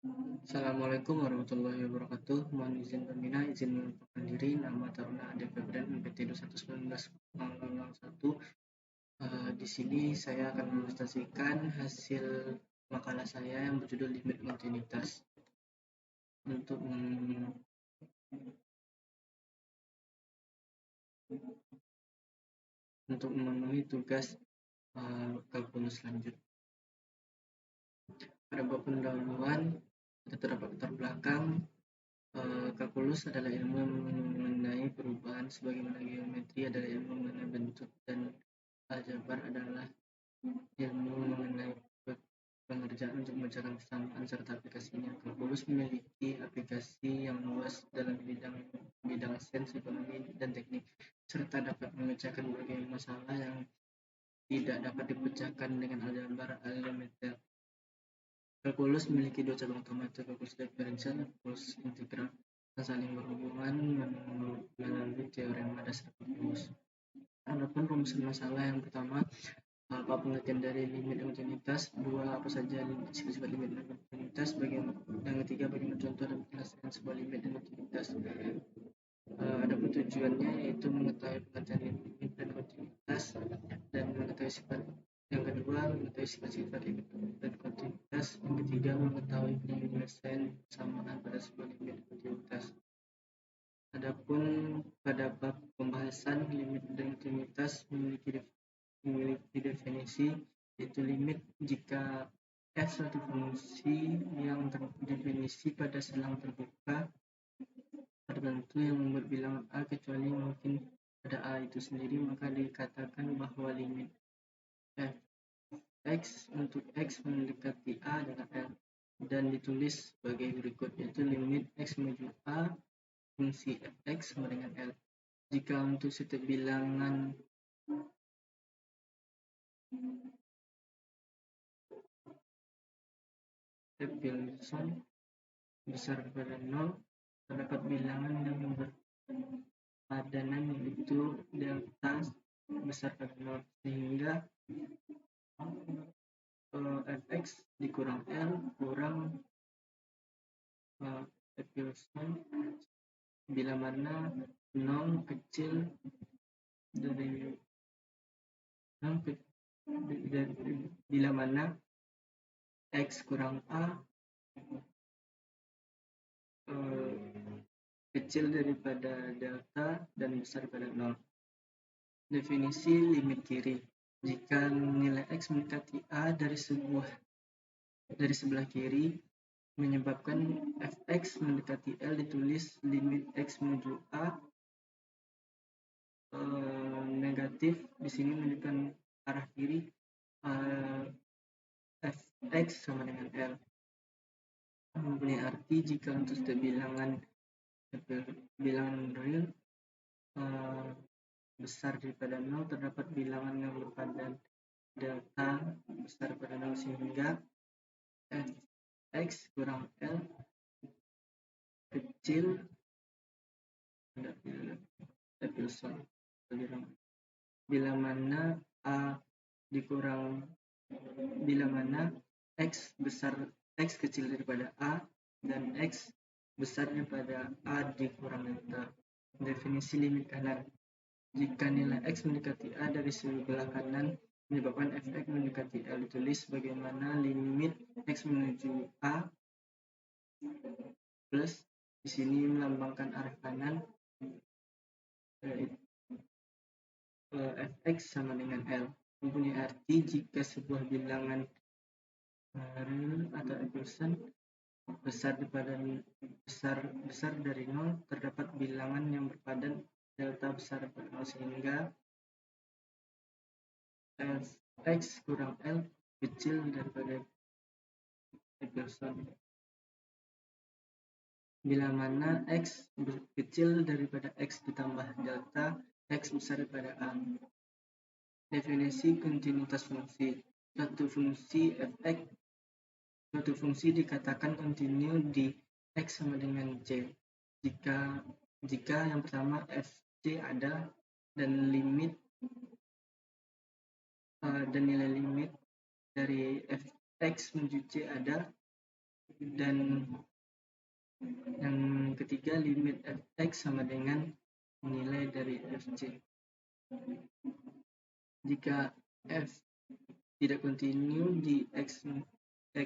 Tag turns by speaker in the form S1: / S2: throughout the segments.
S1: Assalamualaikum warahmatullahi wabarakatuh. Mohon izin berminat, izin mengucapkan diri. Nama Taruna Ade Febran, MPT 2119-001. Di sini saya akan mepresentasikan hasil makalah saya yang berjudul Limit Kontinuitas. Untuk memenuhi tugas kalkulus lanjut. Pada bab pendahuluan, terdapat latar belakang. Kalkulus adalah ilmu mengenai perubahan, sebagaimana geometri adalah ilmu mengenai bentuk, dan aljabar adalah ilmu mengenai pengerjaan untuk memecahkan persamaan serta aplikasinya. Kalkulus memiliki aplikasi yang luas dalam bidang sains, ekonomi, dan teknik, serta dapat memecahkan berbagai masalah yang tidak dapat dipecahkan dengan aljabar elementer. Kalkulus memiliki dua cabang utama, yaitu kalkulus diferensial dan kalkulus integral, yang saling berhubungan melalui teorema dasar kalkulus. Adapun rumusan masalah yang pertama, apa pengertian dari limit kontinuitas? Dua, apa saja sifat limit dan kontinuitas? Yang ketiga, bagaimana contoh dan penjelasan sebuah limit dan kontinuitas? Adapun tujuannya yaitu mengetahui pengertian limit dan kontinuitas dan mengetahui sifat. Yang kedua, mengetahui sifat-sifat limit dan kontinuitas. Yang ketiga, mengetahui penyelesaian persamaan pada sebuah limit dan kontinuitas. Adapun pada bab pembahasan limit dan kontinuitas memiliki definisi, yaitu limit jika f suatu fungsi yang terdefinisi pada selang terbuka tertentu yang membuat bilangan a kecuali mungkin pada a itu sendiri, maka dikatakan bahwa limit f x untuk x mendekati a adalah L, dan ditulis sebagai berikut, yaitu limit x menuju a fungsi fx sama dengan L. Jika untuk setiap bilangan Epsilon besar daripada 0, terdapat bilangan yang berpadanan, yaitu delta besar pada 0, sehingga fx dikurang L kurang epsilon bila mana 0 kecil dari 0 bila mana x kurang a kecil daripada delta dan besar pada 0. Definisi limit kiri. Jika nilai x mendekati a dari sebelah kiri menyebabkan fx mendekati L, ditulis limit x menuju a negatif, di sini menunjukkan arah kiri, fx sama dengan L. Mempunyai arti jika untuk setiap bilangan real besar daripada 0, terdapat bilangan yang berpadan delta besar pada 0, sehingga fx kurang L kecil epsilon bila mana x kecil daripada a dan x besar daripada a dikurang delta. Definisi limit kanan. Jika nilai x mendekati a dari sebelah kanan menyebabkan fx mendekati L, ditulis bagaimana limit x menuju a plus, di sini melambangkan arah kanan, fx sama dengan L. Mempunyai arti jika sebuah bilangan real atau epsilon besar dari 0, terdapat bilangan yang berpadan delta besar dari 0, sehingga fx kurang L kecil daripada epsilon. Bila mana x kecil daripada x ditambah delta x besar daripada a. Definisi kontinuitas fungsi. Suatu fungsi dikatakan kontinu di x sama dengan c jika yang pertama fc ada dan nilai limit dari fx menuju c ada, Dan yang ketiga, limit fx sama dengan nilai dari fc. Jika f tidak kontinu di x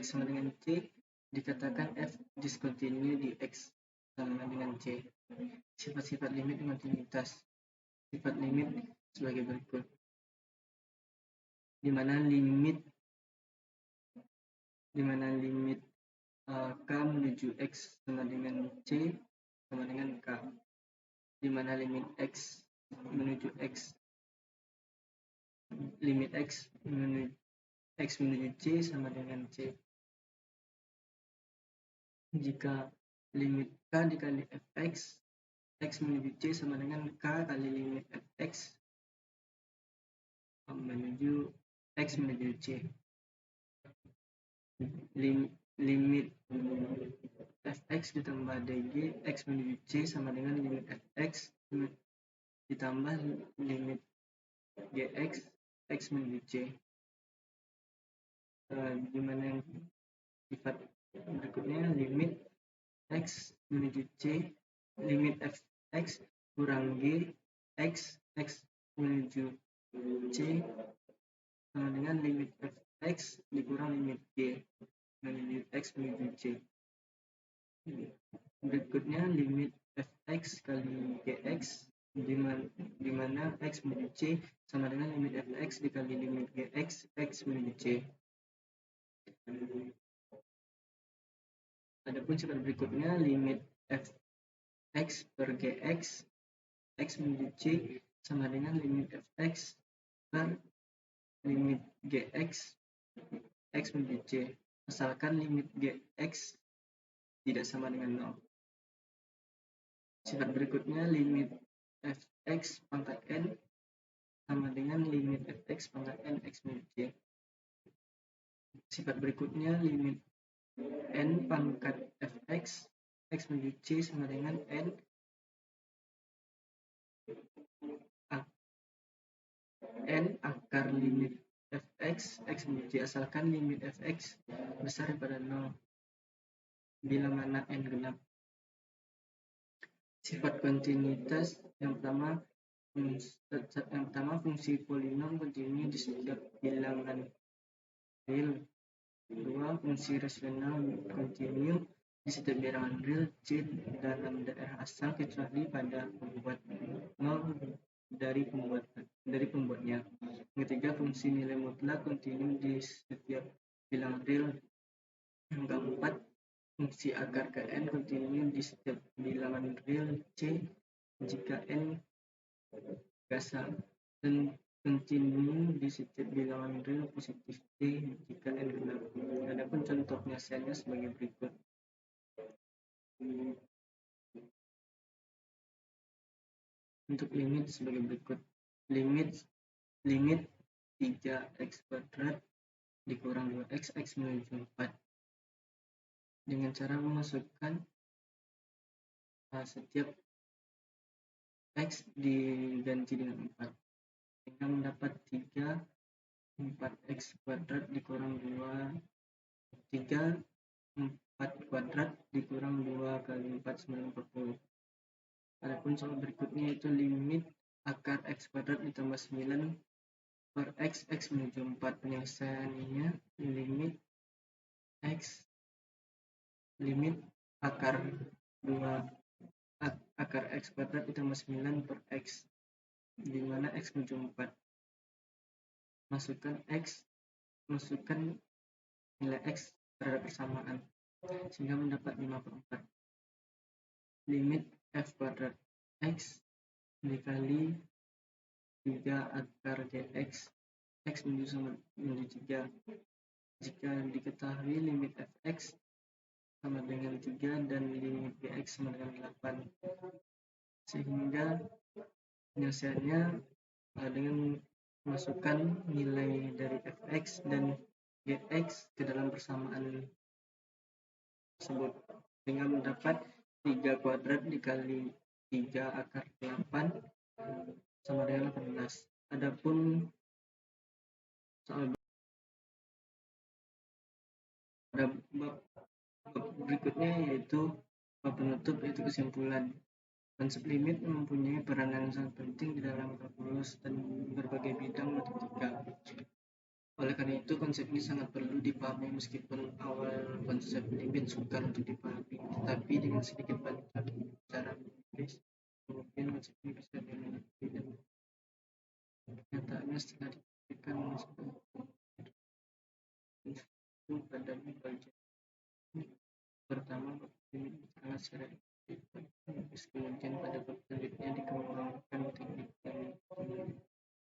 S1: sama dengan c, dikatakan f discontinue di x sama dengan c. Sifat-sifat limit kontinuitas. Sifat limit sebagai berikut, di mana limit k menuju x sama dengan c sama dengan k, di mana limit x menuju x menuju c sama dengan c. Jika limit k dikali fx, x menuju c sama dengan k kali limit fx menuju x menuju c. Limit fx ditambah dg x menuju c sama dengan limit fx ditambah limit gx x menuju c. Gimana yang sifat berikutnya, limit x menuju c, limit fx kurang g x menuju c sama dengan limit fx dikurang limit g menuju x menuju c. Berikutnya limit fx kali gx, di mana x menuju c sama dengan limit fx dikali limit gx x menuju c. Adapun sifat berikutnya, limit fx per gx x menuju c sama dengan limit fx per limit gx x menuju c, asalkan limit gx tidak sama dengan 0. Sifat berikutnya, limit fx pangkat n sama dengan limit fx pangkat n x menuju c. Sifat berikutnya, limit n pangkat fx x menuju c sama dengan n akar limit fx x menuju c, asalkan limit fx besar daripada 0 bila mana n genap. Sifat kontinuitas yang pertama, fungsi polinom kontinu di setiap bilangan real. Kedua, fungsi rasional kontinu di setiap bilangan real C dalam daerah asal kecuali pada pembuat 0 dari pembuatnya. Ketiga, fungsi nilai mutlak kontinu di setiap bilangan real. Yang keempat, fungsi akar ke n kontinu di setiap bilangan real C jika n gasa, dan kontinu di setiap bilangan real positif C jika n genap. Adapun contoh penyelesaiannya sebagai berikut. Untuk limit sebagai berikut. Limit 3x kuadrat dikurang 2x x menuju 4 dengan cara memasukkan setiap x diganti dengan 4 sehingga mendapat 4x kuadrat dikurang 4 kuadrat dikurang 2 kali 4 sama 40. Adapun soal berikutnya yaitu limit akar x kuadrat ditambah 9 per x menuju 4. Penyelesaiannya, limit akar x kuadrat ditambah 9 per x, di mana x menuju 4. Masukkan nilai x terhadap persamaan sehingga mendapat 5 per 4. Limit f kuadrat x dikali 3 akar gx x menuju 3 jika diketahui limit fx sama dengan 3 dan limit gx sama dengan 8, sehingga penyelesaiannya dengan masukkan nilai dari fx dan gx ke dalam persamaan tersebut sehingga mendapat 3 kuadrat dikali 3 akar 8 sama dengan 18. Adapun soal pada bab berikutnya yaitu penutup, yaitu kesimpulan. Konsep limit mempunyai peranan yang sangat penting di dalam kalkulus dan berbagai bidang matematika. Oleh karena itu, konsep ini sangat perlu dipahami meskipun awal konsep limit sukar untuk dipahami, tetapi dengan sedikit banyak cara menulis, kemudian konsep ini bisa dimengerti dan kenyataannya setelah dipraktikkan itu pada bagian pertama bab limit sangat secara efektif, kemudian pada bab selanjutnya dikembangkan teknik limit.